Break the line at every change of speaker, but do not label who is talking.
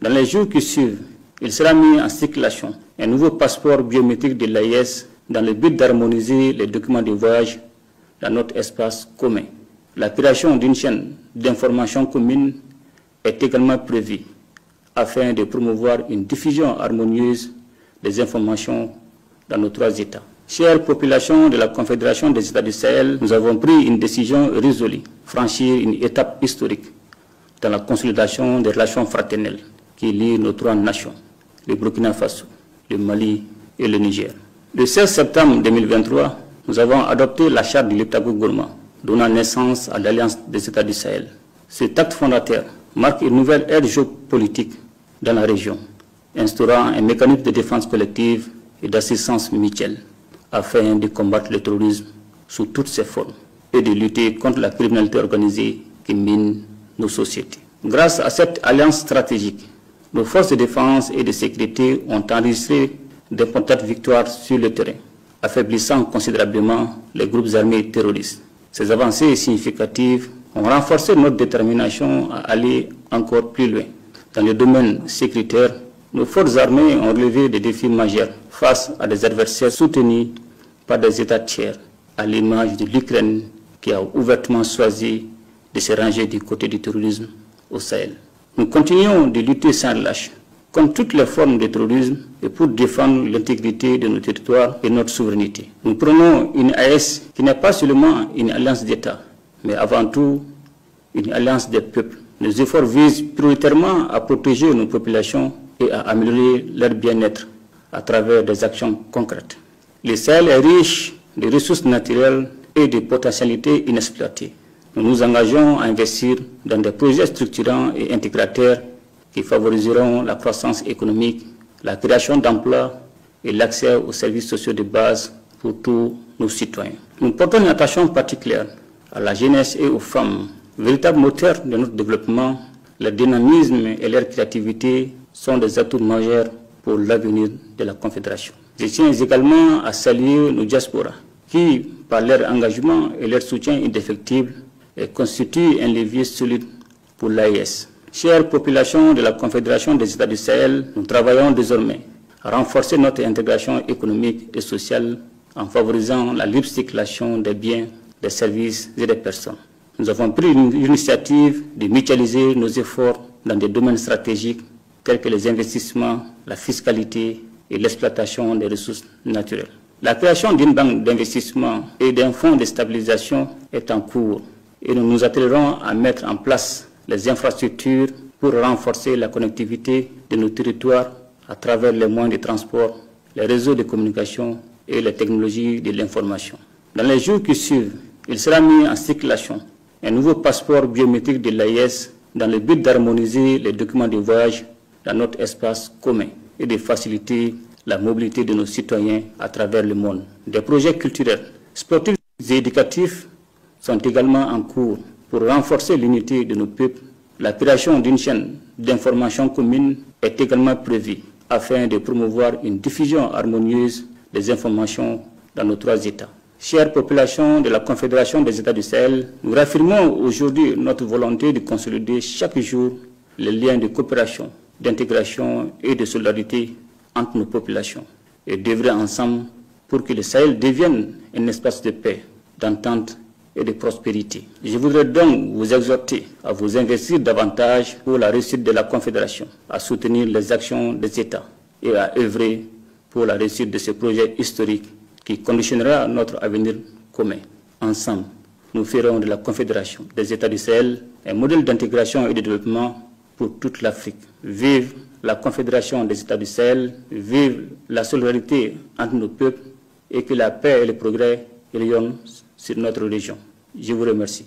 Dans les jours qui suivent, il sera mis en circulation un nouveau passeport biométrique de l'AES dans le but d'harmoniser les documents de voyage dans notre espace commun. La création d'une chaîne d'information commune est également prévue afin de promouvoir une diffusion harmonieuse des informations dans nos trois États. Chère population de la Confédération des États du Sahel, nous avons pris une décision résolue, franchir une étape historique dans la consolidation des relations fraternelles qui lient nos trois nations, le Burkina Faso, le Mali et le Niger. Le 16 septembre 2023, nous avons adopté la charte de Liptako-Gourma, donnant naissance à l'Alliance des États du Sahel. Cet acte fondateur marque une nouvelle ère géopolitique dans la région, instaurant un mécanisme de défense collective et d'assistance mutuelle afin de combattre le terrorisme sous toutes ses formes et de lutter contre la criminalité organisée qui mine nos sociétés. Grâce à cette alliance stratégique, nos forces de défense et de sécurité ont enregistré d'importantes victoires sur le terrain, affaiblissant considérablement les groupes armés terroristes. Ces avancées significatives ont renforcé notre détermination à aller encore plus loin. Dans le domaine sécuritaire, nos forces armées ont relevé des défis majeurs face à des adversaires soutenus par des États tiers, à l'image de l'Ukraine qui a ouvertement choisi de se ranger du côté du terrorisme au Sahel. Nous continuons de lutter sans relâche contre toutes les formes de terrorisme et pour défendre l'intégrité de nos territoires et notre souveraineté. Nous prenons une AES qui n'est pas seulement une alliance d'États, mais avant tout une alliance des peuples. Nos efforts visent prioritairement à protéger nos populations et à améliorer leur bien-être à travers des actions concrètes. Le Sahel est riche de ressources naturelles et de potentialités inexploitées. Nous nous engageons à investir dans des projets structurants et intégrateurs qui favoriseront la croissance économique, la création d'emplois et l'accès aux services sociaux de base pour tous nos citoyens. Nous portons une attention particulière à la jeunesse et aux femmes, véritables moteurs de notre développement. Leur dynamisme et leur créativité sont des atouts majeurs pour l'avenir de la Confédération. Je tiens également à saluer nos diasporas qui, par leur engagement et leur soutien indéfectible, constituent un levier solide pour l'AES. Chère population de la Confédération des États du Sahel, nous travaillons désormais à renforcer notre intégration économique et sociale en favorisant la libre circulation des biens, des services et des personnes. Nous avons pris l'initiative de mutualiser nos efforts dans des domaines stratégiques tels que les investissements, la fiscalité et l'exploitation des ressources naturelles. La création d'une banque d'investissement et d'un fonds de stabilisation est en cours et nous nous attellerons à mettre en place les infrastructures pour renforcer la connectivité de nos territoires à travers les moyens de transport, les réseaux de communication et les technologies de l'information. Dans les jours qui suivent, il sera mis en circulation un nouveau passeport biométrique de l'AES dans le but d'harmoniser les documents de voyage dans notre espace commun et de faciliter la mobilité de nos citoyens à travers le monde. Des projets culturels, sportifs et éducatifs sont également en cours pour renforcer l'unité de nos peuples. La création d'une chaîne d'information commune est également prévue afin de promouvoir une diffusion harmonieuse des informations dans nos trois États. Chère population de la Confédération des États du Sahel, nous réaffirmons aujourd'hui notre volonté de consolider chaque jour les liens de coopération, d'intégration et de solidarité entre nos populations et d'œuvrer ensemble pour que le Sahel devienne un espace de paix, d'entente et de prospérité. Je voudrais donc vous exhorter à vous investir davantage pour la réussite de la Confédération, à soutenir les actions des États et à œuvrer pour la réussite de ce projet historique qui conditionnera notre avenir commun. Ensemble, nous ferons de la Confédération des États du Sahel un modèle d'intégration et de développement pour toute l'Afrique. Vive la Confédération des États du Sahel, vive la solidarité entre nos peuples et que la paix et le progrès rayonnent sur notre région. Je vous remercie.